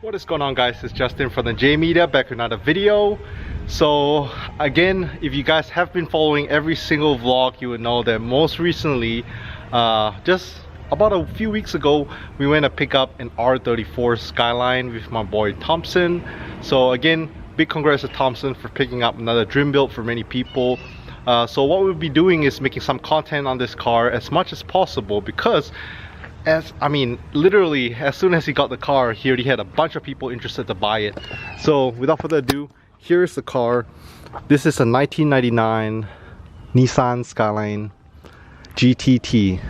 What is going on, guys? It's Justin from the J Media, back with another video. So again, if you guys have been following every single vlog, you would know that most recently, just about a few weeks ago, we went to pick up an R34 Skyline with my boy Thompson. So again, big congrats to Thompson for picking up another dream build for many people. So what we'll be doing is making some content on this car as much as possible, because literally as soon as he got the car, he already had a bunch of people interested to buy it. So without further ado, here's the car. This is a 1999 Nissan Skyline GTT,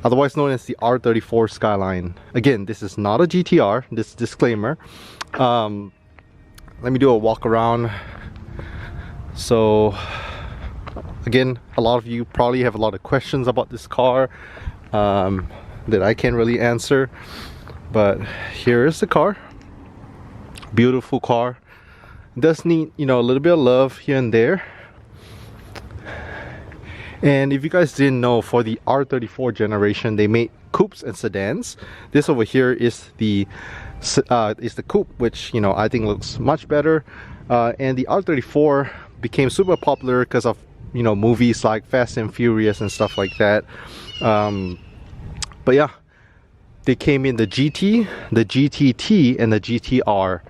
otherwise known as the R34 Skyline. Again, this is not a GTR, this disclaimer. Let me do a walk around. So again, a lot of you probably have a lot of questions about this car that I can't really answer, but here is the car. Beautiful car. It does need, a little bit of love here and there. And if you guys didn't know, for the R34 generation, they made coupes and sedans. This over here is the coupe, which I think looks much better. And the R34 became super popular because of movies like Fast and Furious and stuff like that. But yeah, they came in the GT, the GTT, and the GTR.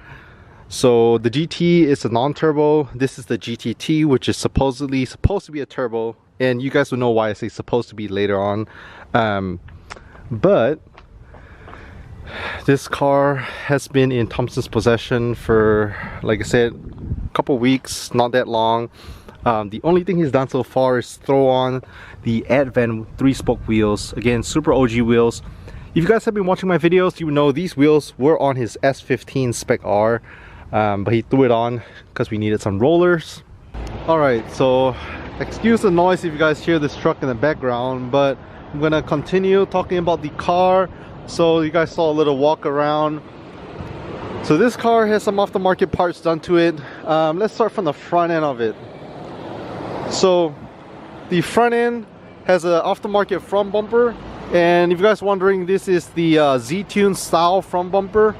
So the GT is a non-turbo. This is the GTT, which is supposed to be a turbo, and you guys will know why I say supposed to be later on. But this car has been in Thompson's possession for, like I said, a couple weeks, not that long. The only thing he's done so far is throw on the Advent 3-spoke wheels. Again, super OG wheels. If you guys have been watching my videos, you know these wheels were on his S15 Spec R, but he threw it on because we needed some rollers. Alright, so excuse the noise if you guys hear this truck in the background, but I'm gonna continue talking about the car. So you guys saw a little walk around. So this car has some aftermarket parts done to it. Let's start from the front end of it. So the front end has an aftermarket front bumper, and if you guys are wondering, this is the Z-Tune style front bumper.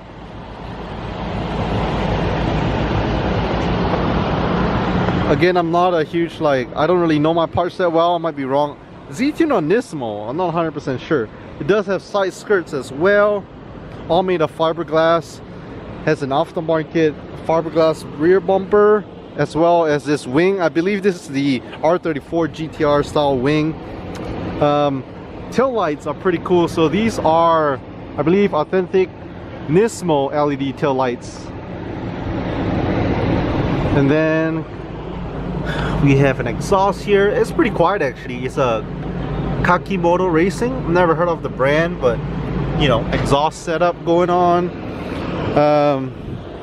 Again, I'm not a huge, I don't really know my parts that well, I might be wrong. Z-Tune or Nismo, I'm not 100% sure. It does have side skirts as well, all made of fiberglass. Has an aftermarket fiberglass rear bumper, as well as this wing. I believe this is the R34 GTR style wing. Tail lights are pretty cool. So these are, I believe, authentic Nismo LED tail lights. And then we have an exhaust here. It's pretty quiet actually. It's a Kakimoto Racing. I've never heard of the brand, but exhaust setup going on.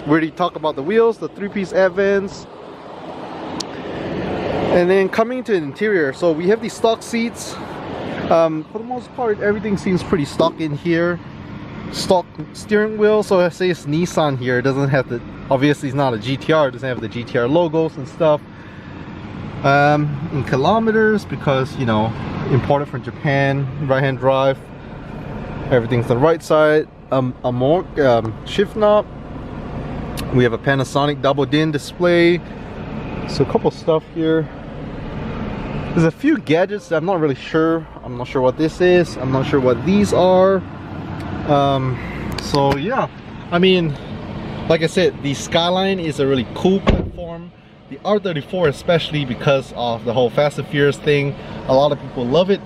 We already talked about the wheels, the 3-piece Advents. And then coming to the interior, so we have these stock seats. For the most part, everything seems pretty stock in here. Stock steering wheel, so I say it's Nissan here. It doesn't have the, obviously it's not a GTR, it doesn't have the GTR logos and stuff. In kilometers, because imported from Japan, right-hand drive. Everything's the right side. A more shift knob. We have a Panasonic double din display. So a couple stuff here. There's a few gadgets that I'm not really sure. I'm not sure what this is. I'm not sure what these are. So yeah, like I said, the Skyline is a really cool platform. The R34 especially, because of the whole Fast and Furious thing. A lot of people love it.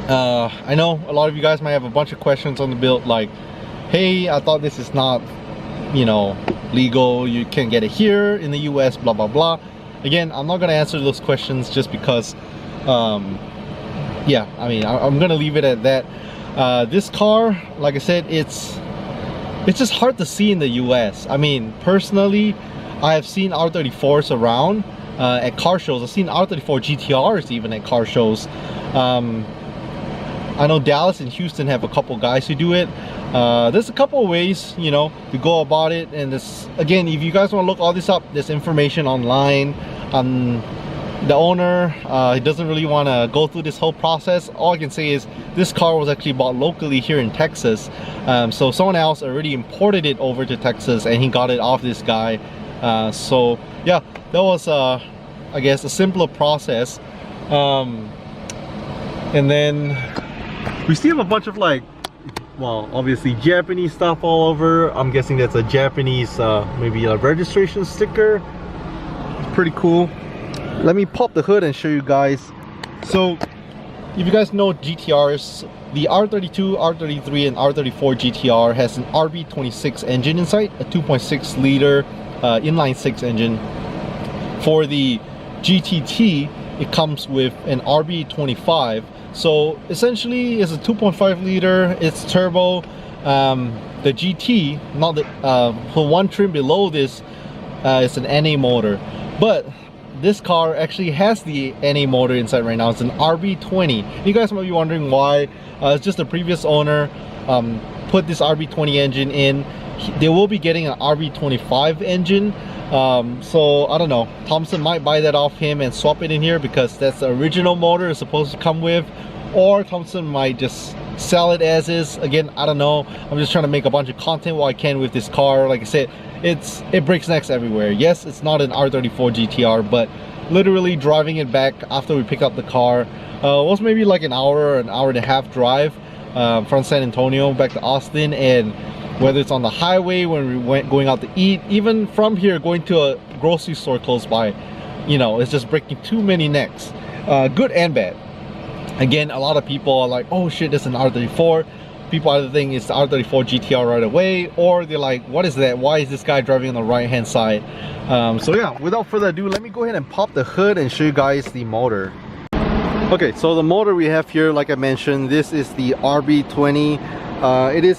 I know a lot of you guys might have a bunch of questions on the build, like, hey, I thought this is not, legal, you can't get it here in the US, blah blah blah. Again, I'm not gonna answer those questions just because yeah, I'm gonna leave it at that. This car, like I said, it's just hard to see in the US. Personally, I have seen R34s around at car shows. I've seen R34 GTRs even at car shows. I know Dallas and Houston have a couple guys who do it. There's a couple of ways, to go about it. And this, again, if you guys want to look all this up, there's information online on the owner, he doesn't really want to go through this whole process. All I can say is this car was actually bought locally here in Texas. So someone else already imported it over to Texas and he got it off this guy. So yeah, that was I guess a simpler process. And then we still have a bunch of like, well, obviously Japanese stuff all over. I'm guessing that's a Japanese maybe a registration sticker. It's pretty cool. Let me pop the hood and show you guys. So if you guys know GTRs, the R32, R33 and R34 GTR has an RB26 engine inside, a 2.6 liter inline 6 engine. For the GTT, it comes with an RB25. So essentially it's a 2.5 liter, it's turbo. The GT, not the for one trim below this, it's an NA motor, but this car actually has the NA motor inside right now. It's an RB20. You guys might be wondering why. It's just the previous owner put this RB20 engine in. They will be getting an RB25 engine. So I don't know, Thompson might buy that off him and swap it in here because that's the original motor it's supposed to come with, or Thompson might just sell it as is. Again, I don't know. I'm just trying to make a bunch of content while I can with this car. Like I said, it breaks necks everywhere. Yes, it's not an R34 GTR, but literally driving it back after we picked up the car was maybe like an hour and a half drive from San Antonio back to Austin. And whether it's on the highway when we going out to eat, even from here going to a grocery store close by, you know, it's just breaking too many necks, good and bad. Again, a lot of people are like, oh shit, this is an R34. People either think it's the R34 GTR right away, or they're like, what is that? Why is this guy driving on the right hand side? So yeah, without further ado, let me go ahead and pop the hood and show you guys the motor. Okay, so the motor we have here, like I mentioned, this is the RB20. It is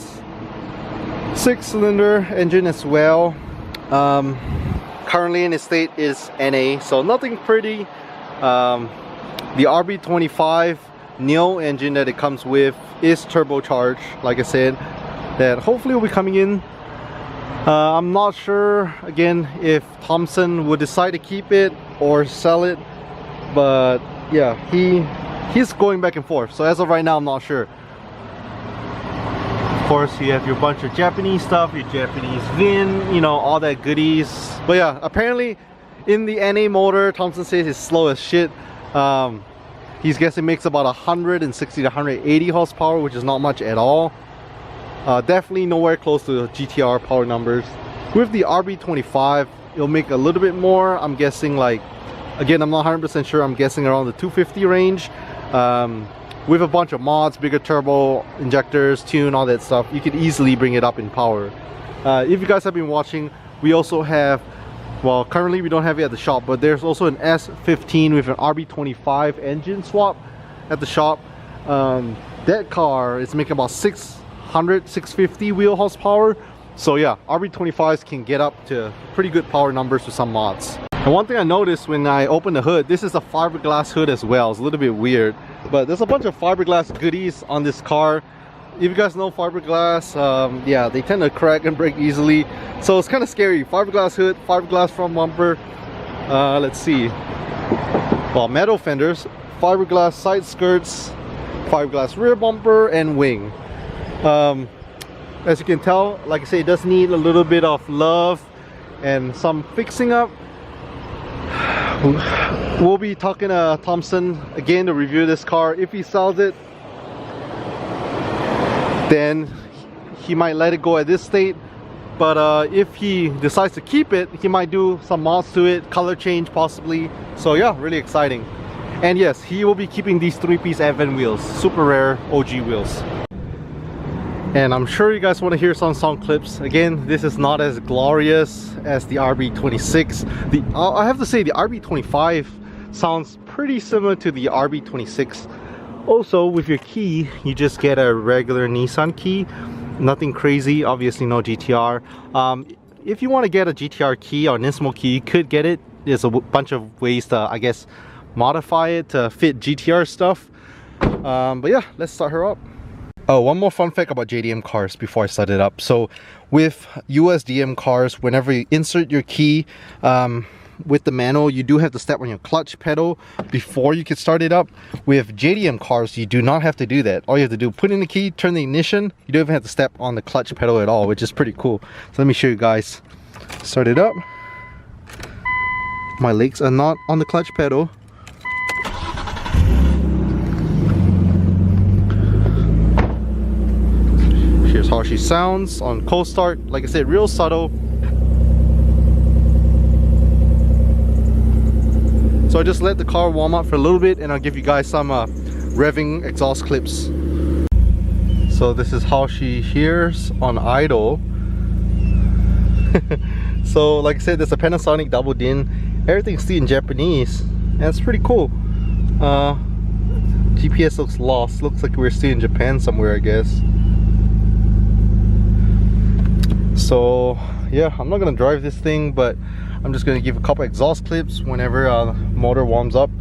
6-cylinder engine as well. Currently in its state is NA, so nothing pretty. The RB25 Neo engine that it comes with is turbocharged, like I said, that hopefully will be coming in. I'm not sure again if Thompson would decide to keep it or sell it, but yeah, he's going back and forth, so as of right now I'm not sure. Of course, you have your bunch of Japanese stuff, your Japanese VIN, you know, all that goodies. But yeah, apparently in the NA motor, Thompson says it's slow as shit. He's guessing makes about 160 to 180 horsepower, which is not much at all. Definitely nowhere close to the GTR power numbers. With the RB25, it'll make a little bit more. I'm guessing, like, again, I'm not 100% sure, I'm guessing around the 250 range. With a bunch of mods, bigger turbo, injectors, tune, all that stuff, you could easily bring it up in power. If you guys have been watching, we also have, well, currently we don't have it at the shop, but there's also an S15 with an RB25 engine swap at the shop. That car is making about 650 wheel horsepower. So yeah, RB25s can get up to pretty good power numbers with some mods. And one thing I noticed when I opened the hood, this is a fiberglass hood as well. It's a little bit weird, but there's a bunch of fiberglass goodies on this car. If you guys know fiberglass, yeah, they tend to crack and break easily, so it's kind of scary. Fiberglass hood, fiberglass front bumper, let's see, well, metal fenders, fiberglass side skirts, fiberglass rear bumper, and wing. As you can tell, like I say, it does need a little bit of love and some fixing up. We'll be talking to Thompson again to review this car. If he sells it, then he might let it go at this state. But if he decides to keep it, he might do some mods to it, color change possibly. So yeah, really exciting. And yes, he will be keeping these 3-piece Advent wheels, super rare OG wheels. And I'm sure you guys want to hear some sound clips. Again, this is not as glorious as the RB26. I have to say, the RB25 sounds pretty similar to the RB26. Also, with your key, you just get a regular Nissan key. Nothing crazy, obviously no GTR. If you want to get a GTR key or Nismo key, you could get it. There's a bunch of ways to, I guess, modify it to fit GTR stuff. But yeah, let's start her up. Oh, one more fun fact about JDM cars before I start it up. So with US DM cars, whenever you insert your key, with the manual, you do have to step on your clutch pedal before you can start it up. With JDM cars, you do not have to do that. All you have to do, put in the key, turn the ignition. You don't even have to step on the clutch pedal at all, which is pretty cool. So let me show you guys. Start it up. My legs are not on the clutch pedal. Here's how she sounds on cold start. Like I said, real subtle. So I just let the car warm up for a little bit and I'll give you guys some revving exhaust clips. So this is how she hears on idle. So like I said, there's a Panasonic double din. Everything's still in Japanese and it's pretty cool. GPS looks lost. Looks like we're still in Japan somewhere, I guess. So yeah, I'm not gonna drive this thing, but I'm just gonna give a couple exhaust clips whenever the motor warms up.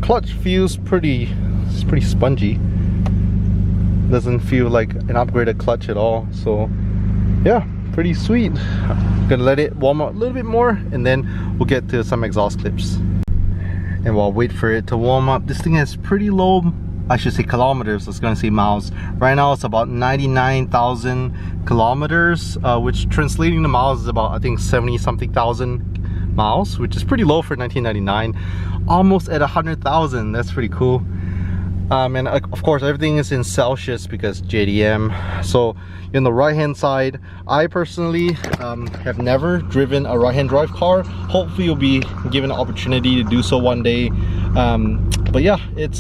Clutch feels pretty spongy. Doesn't feel like an upgraded clutch at all. So yeah, pretty sweet. I'm gonna let it warm up a little bit more and then we'll get to some exhaust clips. And while I wait for it to warm up, this thing has pretty low, I should say kilometers, I was gonna say miles. Right now it's about 99,000 kilometers, which translating to miles is about, I think, 70 something thousand miles, which is pretty low for 1999. Almost at 100,000. That's pretty cool. And of course everything is in Celsius because JDM. So in the right hand side, I personally have never driven a right hand drive car. Hopefully you'll be given an opportunity to do so one day. But yeah, it's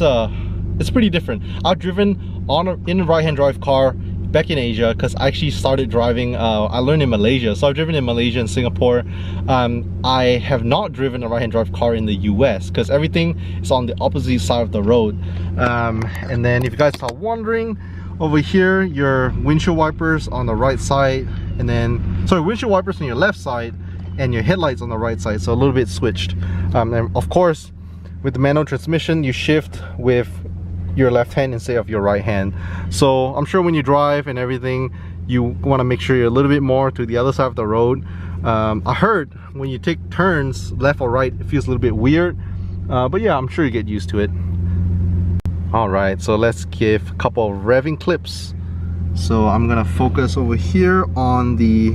pretty different. I've driven in a right hand drive car back in Asia because I actually started driving, I learned in Malaysia, so I've driven in Malaysia and Singapore. I have not driven a right hand drive car in the US because everything is on the opposite side of the road. And then if you guys are wondering, over here your windshield wipers on the right side, and then sorry, windshield wipers on your left side and your headlights on the right side, so a little bit switched. And of course with the manual transmission you shift with your left hand instead of your right hand. So I'm sure when you drive and everything, you want to make sure you're a little bit more to the other side of the road. I heard when you take turns left or right, it feels a little bit weird, but yeah, I'm sure you get used to it. All right, so let's give a couple of revving clips. So I'm gonna focus over here on the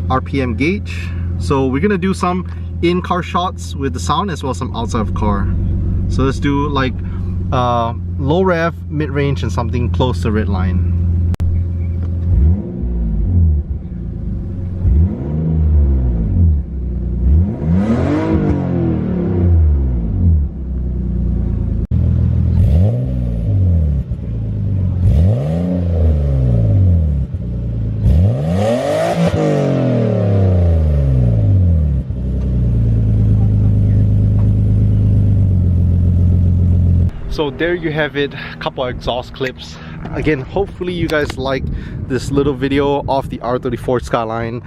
RPM gauge. So we're gonna do some in-car shots with the sound as well as some outside of car. So let's do like low rev, mid-range, and something close to red line. So there you have it, a couple of exhaust clips. Again, hopefully you guys like this little video of the R34 Skyline.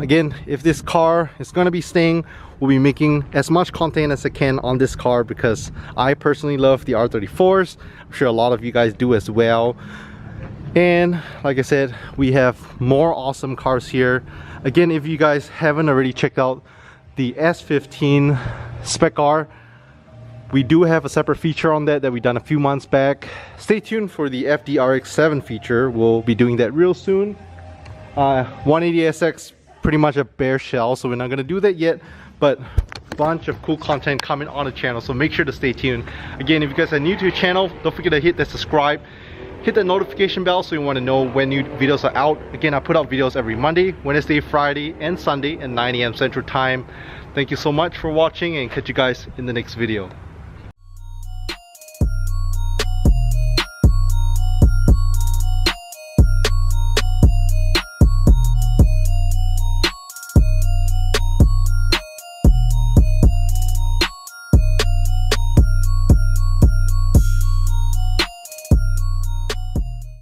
Again, if this car is going to be staying, we'll be making as much content as I can on this car because I personally love the R34s. I'm sure a lot of you guys do as well. And like I said, we have more awesome cars here. Again, if you guys haven't already checked out the S15 Spec R, we do have a separate feature on that we done a few months back. Stay tuned for the FDRX7 feature. We'll be doing that real soon. 180SX, pretty much a bare shell, so we're not gonna do that yet, but a bunch of cool content coming on the channel, so make sure to stay tuned. Again, if you guys are new to the channel, don't forget to hit that subscribe, hit that notification bell so you want to know when new videos are out. Again, I put out videos every Monday, Wednesday, Friday, and Sunday at 9 AM Central Time. Thank you so much for watching and catch you guys in the next video.